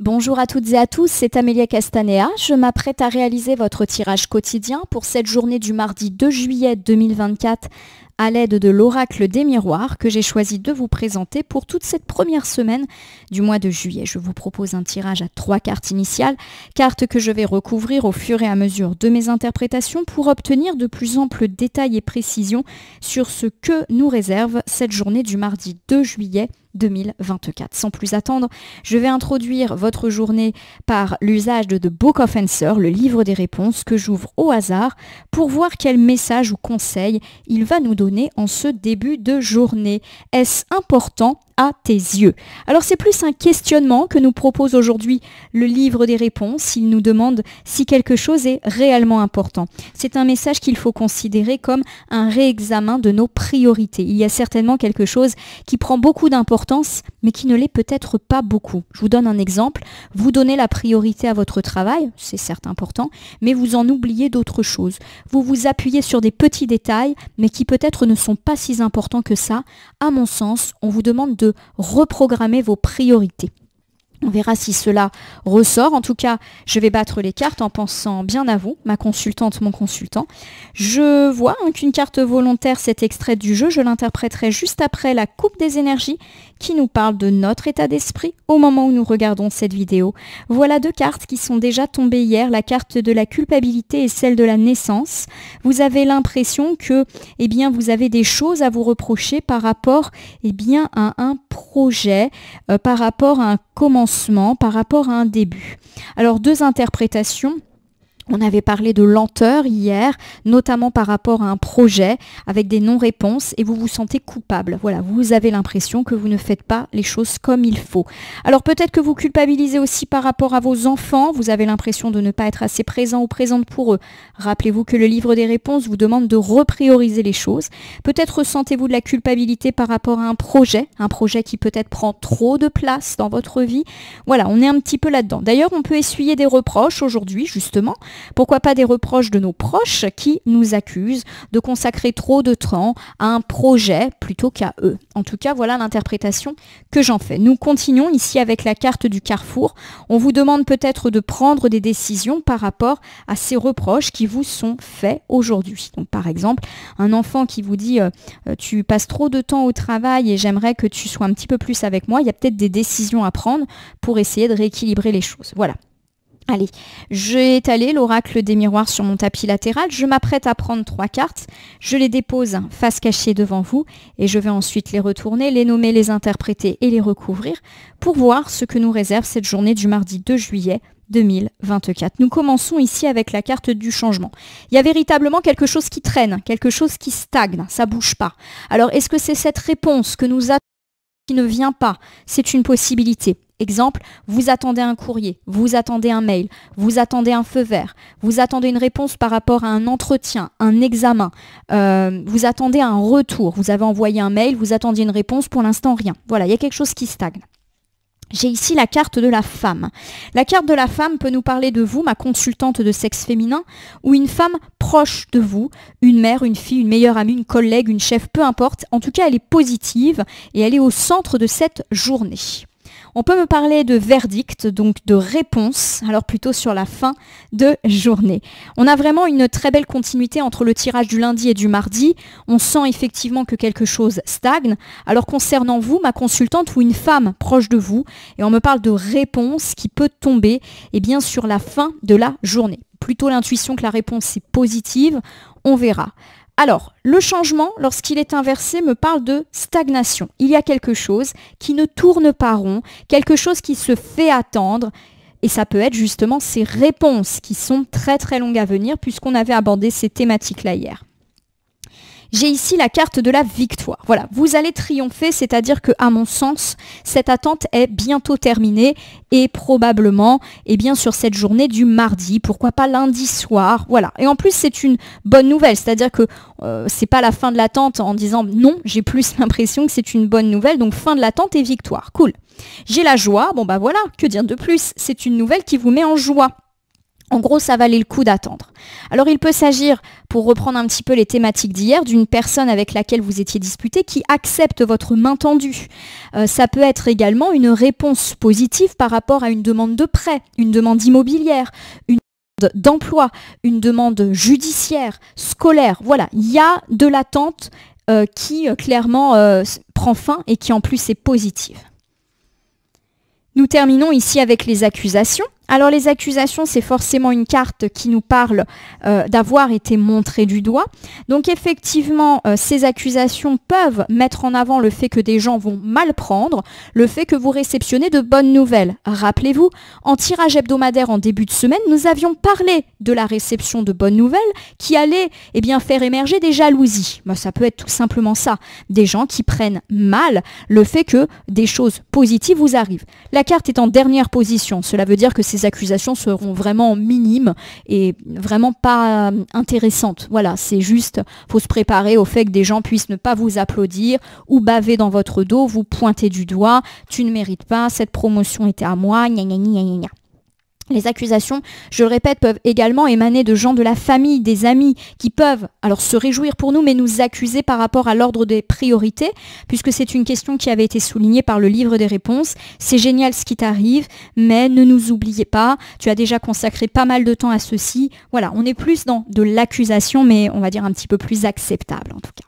Bonjour à toutes et à tous, c'est Amélia Castanea. Je m'apprête à réaliser votre tirage quotidien pour cette journée du mardi 2 juillet 2024 à l'aide de l'oracle des miroirs que j'ai choisi de vous présenter pour toute cette première semaine du mois de juillet. Je vous propose un tirage à 3 cartes initiales, cartes que je vais recouvrir au fur et à mesure de mes interprétations pour obtenir de plus amples détails et précisions sur ce que nous réserve cette journée du mardi 2 juillet 2024. Sans plus attendre, je vais introduire votre journée par l'usage de The Book of Answers, le livre des réponses que j'ouvre au hasard pour voir quel message ou conseil il va nous donner en ce début de journée. Est-ce important à tes yeux? Alors c'est plus un questionnement que nous propose aujourd'hui le livre des réponses. Il nous demande si quelque chose est réellement important. C'est un message qu'il faut considérer comme un réexamen de nos priorités. Il y a certainement quelque chose qui prend beaucoup d'importance, mais qui ne l'est peut-être pas beaucoup. Je vous donne un exemple. Vous donnez la priorité à votre travail, c'est certes important, mais vous en oubliez d'autres choses. Vous vous appuyez sur des petits détails, mais qui peut-être ne sont pas si importants que ça. À mon sens, on vous demande de reprogrammer vos priorités. On verra si cela ressort. En tout cas, je vais battre les cartes en pensant bien à vous, ma consultante, mon consultant. Je vois qu'une carte volontaire s'est extraite du jeu. Je l'interpréterai juste après la coupe des énergies qui nous parle de notre état d'esprit au moment où nous regardons cette vidéo. Voilà 2 cartes qui sont déjà tombées hier, la carte de la culpabilité et celle de la naissance. Vous avez l'impression que vous avez des choses à vous reprocher par rapport à un projet, par rapport à un commencement, par rapport à un début. Alors 2 interprétations. On avait parlé de lenteur hier, notamment par rapport à un projet avec des non-réponses et vous vous sentez coupable. Voilà, vous avez l'impression que vous ne faites pas les choses comme il faut. Alors peut-être que vous culpabilisez aussi par rapport à vos enfants. Vous avez l'impression de ne pas être assez présent ou présente pour eux. Rappelez-vous que le livre des réponses vous demande de reprioriser les choses. Peut-être ressentez-vous de la culpabilité par rapport à un projet qui peut-être prend trop de place dans votre vie. Voilà, on est un petit peu là-dedans. D'ailleurs, on peut essuyer des reproches aujourd'hui, justement. Pourquoi pas des reproches de nos proches qui nous accusent de consacrer trop de temps à un projet plutôt qu'à eux. En tout cas, voilà l'interprétation que j'en fais. Nous continuons ici avec la carte du carrefour. On vous demande peut-être de prendre des décisions par rapport à ces reproches qui vous sont faits aujourd'hui. Donc par exemple, un enfant qui vous dit tu passes trop de temps au travail et j'aimerais que tu sois un petit peu plus avec moi. Il y a peut-être des décisions à prendre pour essayer de rééquilibrer les choses. Voilà. Allez, j'ai étalé l'oracle des miroirs sur mon tapis latéral. Je m'apprête à prendre 3 cartes. Je les dépose face cachée devant vous et je vais ensuite les retourner, les nommer, les interpréter et les recouvrir pour voir ce que nous réserve cette journée du mardi 2 juillet 2024. Nous commençons ici avec la carte du changement. Il y a véritablement quelque chose qui traîne, quelque chose qui stagne, ça bouge pas. Alors, est-ce que c'est cette réponse que nous attendons qui ne vient pas? C'est une possibilité. Exemple, vous attendez un courrier, vous attendez un mail, vous attendez un feu vert, vous attendez une réponse par rapport à un entretien, un examen, vous attendez un retour, vous avez envoyé un mail, vous attendiez une réponse, pour l'instant rien. Voilà, il y a quelque chose qui stagne. J'ai ici la carte de la femme. La carte de la femme peut nous parler de vous, ma consultante de sexe féminin, ou une femme proche de vous, une mère, une fille, une meilleure amie, une collègue, une chef, peu importe. En tout cas, elle est positive et elle est au centre de cette journée. On peut me parler de verdict, donc de réponse, alors plutôt sur la fin de journée. On a vraiment une très belle continuité entre le tirage du lundi et du mardi. On sent effectivement que quelque chose stagne. Alors concernant vous, ma consultante ou une femme proche de vous, et on me parle de réponse qui peut tomber sur la fin de la journée. Plutôt l'intuition que la réponse est positive, on verra. Alors, le changement, lorsqu'il est inversé, me parle de stagnation. Il y a quelque chose qui ne tourne pas rond, quelque chose qui se fait attendre. Et ça peut être justement ces réponses qui sont très très longues à venir puisqu'on avait abordé ces thématiques-là hier. J'ai ici la carte de la victoire. Voilà, vous allez triompher, c'est-à-dire que, à mon sens, cette attente est bientôt terminée et probablement, sur cette journée du mardi, pourquoi pas lundi soir, voilà. Et en plus, c'est une bonne nouvelle, c'est-à-dire que c'est pas la fin de l'attente en disant non, j'ai plus l'impression que c'est une bonne nouvelle, donc fin de l'attente et victoire, cool. J'ai la joie, voilà, que dire de plus, c'est une nouvelle qui vous met en joie. En gros, ça valait le coup d'attendre. Alors, il peut s'agir, pour reprendre un petit peu les thématiques d'hier, d'une personne avec laquelle vous étiez disputé qui accepte votre main tendue. Ça peut être également une réponse positive par rapport à une demande de prêt, une demande immobilière, une demande d'emploi, une demande judiciaire, scolaire. Voilà, il y a de l'attente qui clairement prend fin et qui en plus est positive. Nous terminons ici avec les accusations. Alors les accusations, c'est forcément une carte qui nous parle d'avoir été montrée du doigt. Donc effectivement, ces accusations peuvent mettre en avant le fait que des gens vont mal prendre, le fait que vous réceptionnez de bonnes nouvelles. Rappelez-vous, en tirage hebdomadaire en début de semaine, nous avions parlé de la réception de bonnes nouvelles qui allait faire émerger des jalousies. Ça peut être tout simplement ça, des gens qui prennent mal le fait que des choses positives vous arrivent. La carte est en dernière position, cela veut dire que ces accusations seront vraiment minimes et vraiment pas intéressantes. Voilà, c'est juste, faut se préparer au fait que des gens puissent ne pas vous applaudir ou baver dans votre dos, vous pointer du doigt, tu ne mérites pas, cette promotion était à moi, gna gna gna gna gna. Les accusations, je le répète, peuvent également émaner de gens de la famille, des amis, qui peuvent alors se réjouir pour nous, mais nous accuser par rapport à l'ordre des priorités, puisque c'est une question qui avait été soulignée par le livre des réponses. C'est génial ce qui t'arrive, mais ne nous oubliez pas, tu as déjà consacré pas mal de temps à ceci. Voilà, on est plus dans de l'accusation, mais on va dire un petit peu plus acceptable en tout cas.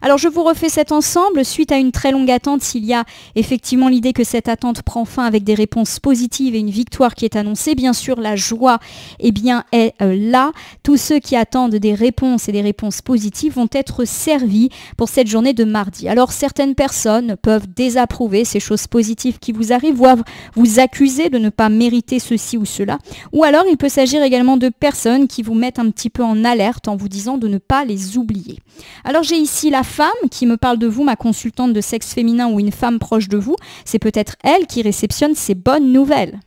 Alors je vous refais cet ensemble. Suite à une très longue attente, il y a effectivement l'idée que cette attente prend fin avec des réponses positives et une victoire qui est annoncée. Bien sûr, la joie est là. Tous ceux qui attendent des réponses et des réponses positives vont être servis pour cette journée de mardi. Alors certaines personnes peuvent désapprouver ces choses positives qui vous arrivent, voire vous accuser de ne pas mériter ceci ou cela. Ou alors il peut s'agir également de personnes qui vous mettent un petit peu en alerte en vous disant de ne pas les oublier. Alors j'ai ici la femme qui me parle de vous, ma consultante de sexe féminin ou une femme proche de vous. C'est peut-être elle qui réceptionne ces bonnes nouvelles.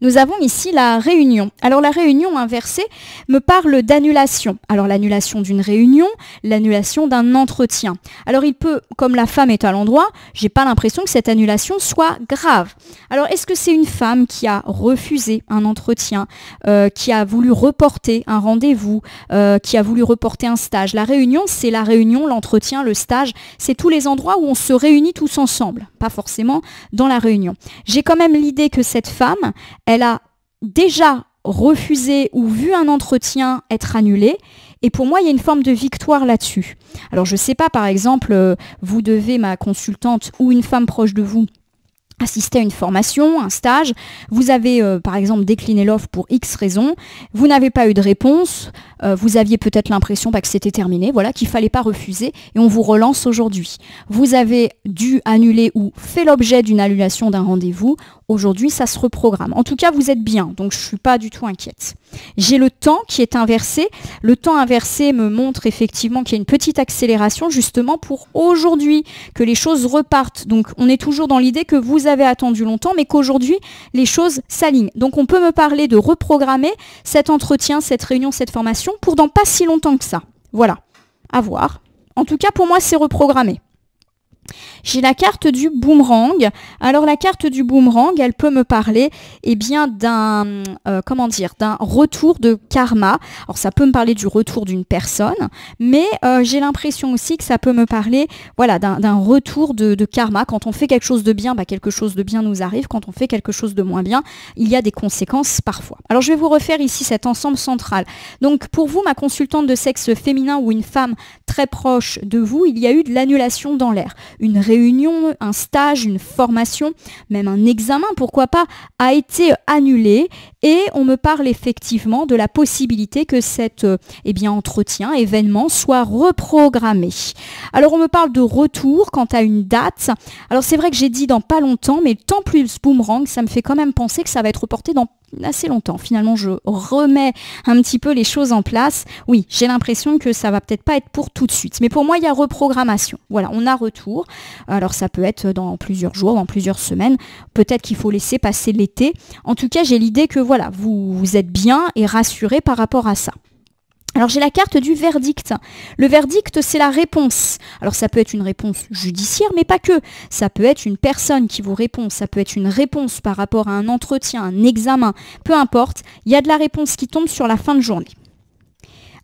Nous avons ici la réunion. Alors la réunion inversée me parle d'annulation. Alors l'annulation d'une réunion, l'annulation d'un entretien. Alors il peut, comme la femme est à l'endroit, j'ai pas l'impression que cette annulation soit grave. Alors est-ce que c'est une femme qui a refusé un entretien, qui a voulu reporter un rendez-vous, qui a voulu reporter un stage? La réunion, c'est la réunion, l'entretien, le stage, c'est tous les endroits où on se réunit tous ensemble, pas forcément dans la réunion. J'ai quand même l'idée que cette femme, elle a déjà refusé ou vu un entretien être annulé. Et pour moi, il y a une forme de victoire là-dessus. Alors, je ne sais pas, par exemple, vous devez, ma consultante ou une femme proche de vous, assister à une formation, un stage, vous avez par exemple décliné l'offre pour X raisons, vous n'avez pas eu de réponse, vous aviez peut-être l'impression que c'était terminé, voilà, qu'il ne fallait pas refuser et on vous relance aujourd'hui. Vous avez dû annuler ou fait l'objet d'une annulation d'un rendez-vous, aujourd'hui ça se reprogramme. En tout cas, vous êtes bien, donc je ne suis pas du tout inquiète. J'ai le temps qui est inversé. Le temps inversé me montre effectivement qu'il y a une petite accélération justement pour aujourd'hui, que les choses repartent. Donc on est toujours dans l'idée que vous avez attendu longtemps, mais qu'aujourd'hui les choses s'alignent. Donc on peut me parler de reprogrammer cet entretien, cette réunion, cette formation pour dans pas si longtemps que ça. Voilà, à voir. En tout cas, pour moi, c'est reprogrammé. J'ai la carte du boomerang. Alors la carte du boomerang, elle peut me parler d'un d'un retour de karma. Alors ça peut me parler du retour d'une personne, mais j'ai l'impression aussi que ça peut me parler d'un retour de karma. Quand on fait quelque chose de bien, quelque chose de bien nous arrive. Quand on fait quelque chose de moins bien, il y a des conséquences parfois. Alors je vais vous refaire ici cet ensemble central. Donc pour vous, ma consultante de sexe féminin ou une femme très proche de vous, il y a eu de l'annulation dans l'air. Une réunion, un stage, une formation, même un examen, pourquoi pas, a été annulé et on me parle effectivement de la possibilité que cet entretien, événement soit reprogrammé. Alors on me parle de retour quant à une date. Alors c'est vrai que j'ai dit dans pas longtemps, mais le temps plus boomerang, ça me fait quand même penser que ça va être reporté dans assez longtemps. Finalement, je remets un petit peu les choses en place. Oui, j'ai l'impression que ça va peut-être pas être pour tout de suite. Mais pour moi, il y a reprogrammation. Voilà, on a retour. Alors, ça peut être dans plusieurs jours, dans plusieurs semaines. Peut-être qu'il faut laisser passer l'été. En tout cas, j'ai l'idée que voilà, vous êtes bien et rassuré par rapport à ça. Alors j'ai la carte du verdict. Le verdict, c'est la réponse. Alors ça peut être une réponse judiciaire, mais pas que. Ça peut être une personne qui vous répond, ça peut être une réponse par rapport à un entretien, un examen, peu importe. Il y a de la réponse qui tombe sur la fin de journée.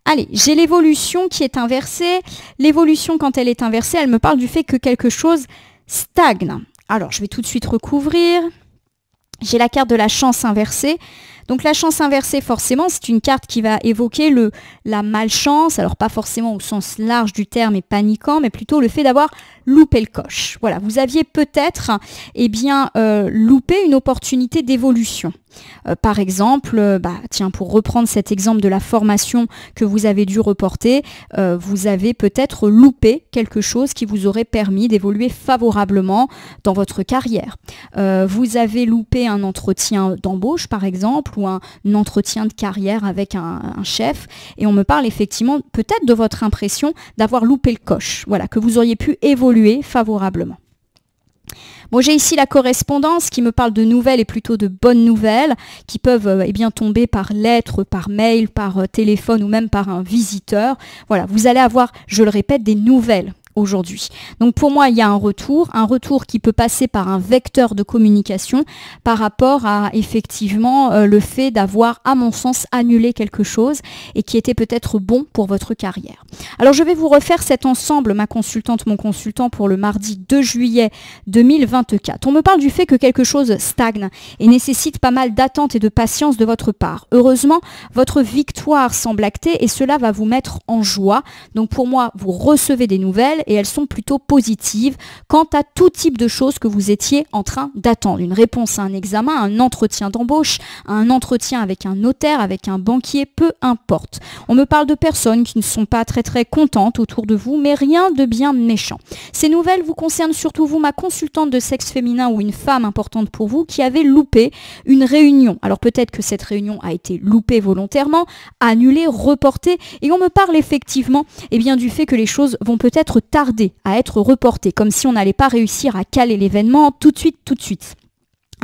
Allez, j'ai l'évolution qui est inversée. L'évolution, quand elle est inversée, elle me parle du fait que quelque chose stagne. Alors, je vais tout de suite recouvrir. J'ai la carte de la chance inversée. Donc la chance inversée, forcément, c'est une carte qui va évoquer la malchance, alors pas forcément au sens large du terme et paniquant, mais plutôt le fait d'avoir loupé le coche. Voilà, vous aviez peut-être loupé une opportunité d'évolution. Par exemple, tiens, pour reprendre cet exemple de la formation que vous avez dû reporter, vous avez peut-être loupé quelque chose qui vous aurait permis d'évoluer favorablement dans votre carrière. Vous avez loupé un entretien d'embauche, par exemple, ou un entretien de carrière avec un chef, et on me parle effectivement peut-être de votre impression d'avoir loupé le coche, voilà, que vous auriez pu évoluer favorablement. Bon, j'ai ici la correspondance qui me parle de nouvelles et plutôt de bonnes nouvelles qui peuvent tomber par lettre, par mail, par téléphone ou même par un visiteur. Voilà, vous allez avoir, je le répète, des nouvelles aujourd'hui. Donc pour moi, il y a un retour qui peut passer par un vecteur de communication par rapport à effectivement le fait d'avoir, à mon sens, annulé quelque chose et qui était peut-être bon pour votre carrière. Alors je vais vous refaire cet ensemble, ma consultante, mon consultant, pour le mardi 2 juillet 2024. On me parle du fait que quelque chose stagne et nécessite pas mal d'attente et de patience de votre part. Heureusement, votre victoire semble actée et cela va vous mettre en joie. Donc pour moi, vous recevez des nouvelles et elles sont plutôt positives quant à tout type de choses que vous étiez en train d'attendre. Une réponse à un examen, un entretien d'embauche, un entretien avec un notaire, avec un banquier, peu importe. On me parle de personnes qui ne sont pas très contentes autour de vous, mais rien de bien méchant. Ces nouvelles vous concernent surtout vous, ma consultante de sexe féminin ou une femme importante pour vous qui avait loupé une réunion. Alors peut-être que cette réunion a été loupée volontairement, annulée, reportée, et on me parle effectivement du fait que les choses vont peut-être tarder à être reporté, comme si on n'allait pas réussir à caler l'événement tout de suite.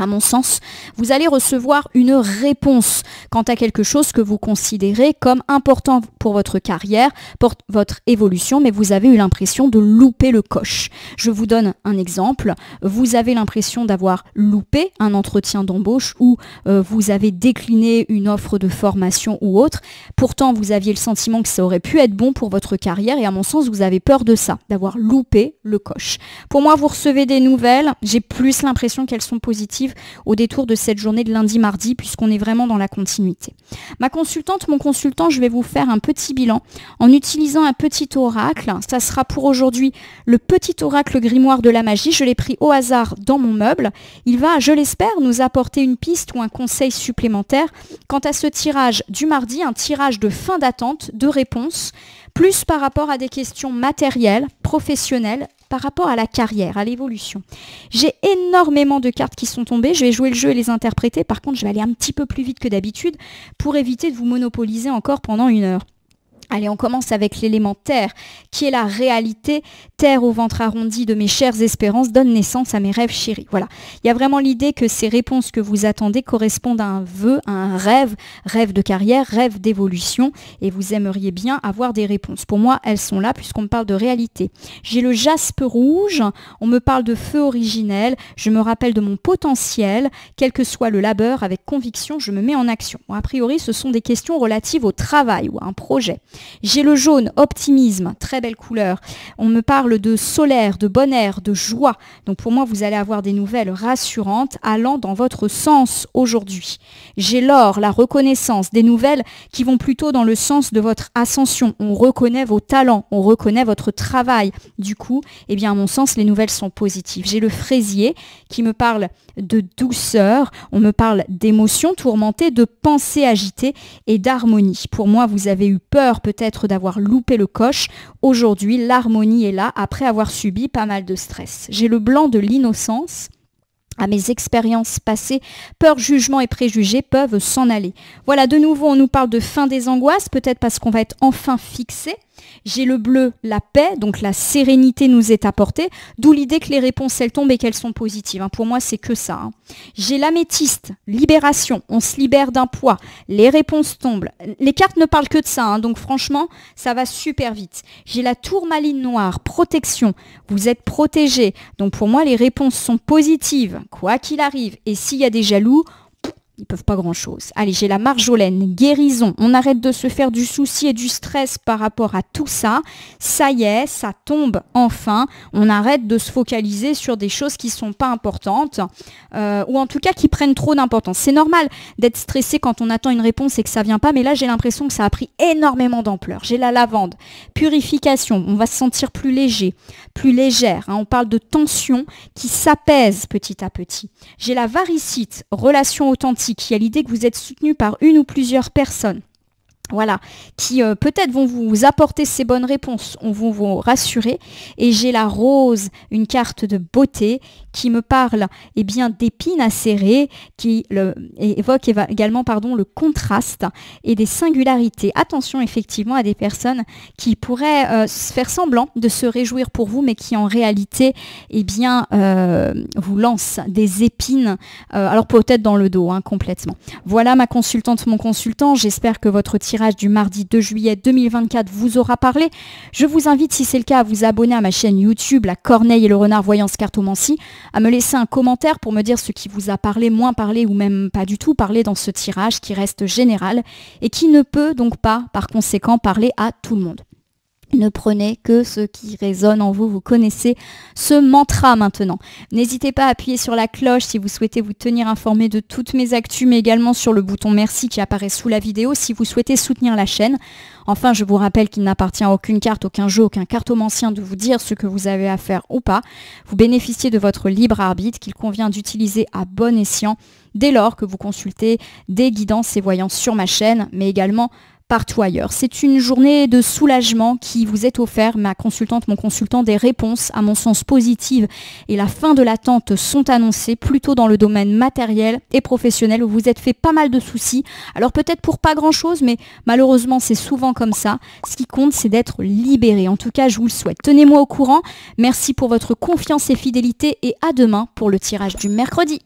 À mon sens, vous allez recevoir une réponse quant à quelque chose que vous considérez comme important pour votre carrière, pour votre évolution, mais vous avez eu l'impression de louper le coche. Je vous donne un exemple. Vous avez l'impression d'avoir loupé un entretien d'embauche ou vous avez décliné une offre de formation ou autre. Pourtant, vous aviez le sentiment que ça aurait pu être bon pour votre carrière et à mon sens, vous avez peur de ça, d'avoir loupé le coche. Pour moi, vous recevez des nouvelles. J'ai plus l'impression qu'elles sont positives au détour de cette journée de lundi-mardi puisqu'on est vraiment dans la continuité. Ma consultante, mon consultant, je vais vous faire un petit bilan en utilisant un petit oracle. Ça sera pour aujourd'hui le petit oracle grimoire de la magie. Je l'ai pris au hasard dans mon meuble. Il va, je l'espère, nous apporter une piste ou un conseil supplémentaire quant à ce tirage du mardi, un tirage de fin d'attente, de réponse, plus par rapport à des questions matérielles, professionnelles, par rapport à la carrière, à l'évolution. J'ai énormément de cartes qui sont tombées, je vais jouer le jeu et les interpréter, par contre je vais aller un petit peu plus vite que d'habitude pour éviter de vous monopoliser encore pendant 1 heure. Allez, on commence avec l'élément terre, qui est la réalité. Terre au ventre arrondi de mes chères espérances donne naissance à mes rêves chéris. Voilà. Il y a vraiment l'idée que ces réponses que vous attendez correspondent à un vœu, à un rêve, rêve de carrière, rêve d'évolution, et vous aimeriez bien avoir des réponses. Pour moi, elles sont là puisqu'on me parle de réalité. J'ai le jaspe rouge, on me parle de feu originel, je me rappelle de mon potentiel, quel que soit le labeur, avec conviction, je me mets en action. Bon, a priori, ce sont des questions relatives au travail ou à un projet. J'ai le jaune, optimisme, très belle couleur. On me parle de solaire, de bon air, de joie. Donc pour moi, vous allez avoir des nouvelles rassurantes allant dans votre sens aujourd'hui. J'ai l'or, la reconnaissance, des nouvelles qui vont plutôt dans le sens de votre ascension. On reconnaît vos talents, on reconnaît votre travail. Du coup, à mon sens, les nouvelles sont positives. J'ai le fraisier qui me parle de douceur, on me parle d'émotions tourmentées, de pensées agitées et d'harmonie. Pour moi, vous avez eu peur peut-être d'avoir loupé le coche. Aujourd'hui, l'harmonie est là après avoir subi pas mal de stress. J'ai le blanc de l'innocence. À mes expériences passées, peur, jugement et préjugés peuvent s'en aller. Voilà, de nouveau, on nous parle de fin des angoisses, peut-être parce qu'on va être enfin fixé. J'ai le bleu, la paix, donc la sérénité nous est apportée, d'où l'idée que les réponses, elles tombent et qu'elles sont positives. Pour moi, c'est que ça. J'ai l'améthyste, libération, on se libère d'un poids, les réponses tombent. Les cartes ne parlent que de ça, hein, donc franchement, ça va super vite. J'ai la tourmaline noire, protection, vous êtes protégé. Donc pour moi, les réponses sont positives, quoi qu'il arrive. Et s'il y a des jaloux, ils peuvent pas grand-chose. Allez, j'ai la marjolaine, guérison. On arrête de se faire du souci et du stress par rapport à tout ça. Ça y est, ça tombe enfin. On arrête de se focaliser sur des choses qui sont pas importantes ou en tout cas qui prennent trop d'importance. C'est normal d'être stressé quand on attend une réponse et que ça vient pas, mais là, j'ai l'impression que ça a pris énormément d'ampleur. J'ai la lavande, purification. On va se sentir plus léger, plus légère. Hein. On parle de tension qui s'apaise petit à petit. J'ai la varicite, relation authentique. Il y a l'idée que vous êtes soutenu par une ou plusieurs personnes. Voilà, qui peut-être vont vous apporter ces bonnes réponses, on va vous rassurer. Et j'ai la rose, une carte de beauté qui me parle d'épines acérées, qui évoque également le contraste et des singularités. Attention effectivement à des personnes qui pourraient se faire semblant de se réjouir pour vous, mais qui en réalité vous lancent des épines, alors peut-être dans le dos, hein, complètement. Voilà ma consultante, mon consultant, j'espère que votre tirage du mardi 2 juillet 2024 vous aura parlé. Je vous invite, si c'est le cas, à vous abonner à ma chaîne YouTube, la Corneille et le Renard Voyance Cartomancie, à me laisser un commentaire pour me dire ce qui vous a parlé, moins parlé ou même pas du tout parlé dans ce tirage qui reste général et qui ne peut donc pas, par conséquent, parler à tout le monde. Ne prenez que ce qui résonne en vous. Vous connaissez ce mantra maintenant. N'hésitez pas à appuyer sur la cloche si vous souhaitez vous tenir informé de toutes mes actus, mais également sur le bouton merci qui apparaît sous la vidéo si vous souhaitez soutenir la chaîne. Enfin, je vous rappelle qu'il n'appartient à aucune carte, aucun jeu, aucun cartomancien de vous dire ce que vous avez à faire ou pas. Vous bénéficiez de votre libre arbitre qu'il convient d'utiliser à bon escient dès lors que vous consultez des guidances et voyances sur ma chaîne, mais également partout ailleurs. C'est une journée de soulagement qui vous est offerte, ma consultante, mon consultant, des réponses à mon sens positives et la fin de l'attente sont annoncées plutôt dans le domaine matériel et professionnel où vous êtes fait pas mal de soucis. Alors peut-être pour pas grand chose, mais malheureusement c'est souvent comme ça. Ce qui compte c'est d'être libéré. En tout cas je vous le souhaite. Tenez-moi au courant. Merci pour votre confiance et fidélité et à demain pour le tirage du mercredi.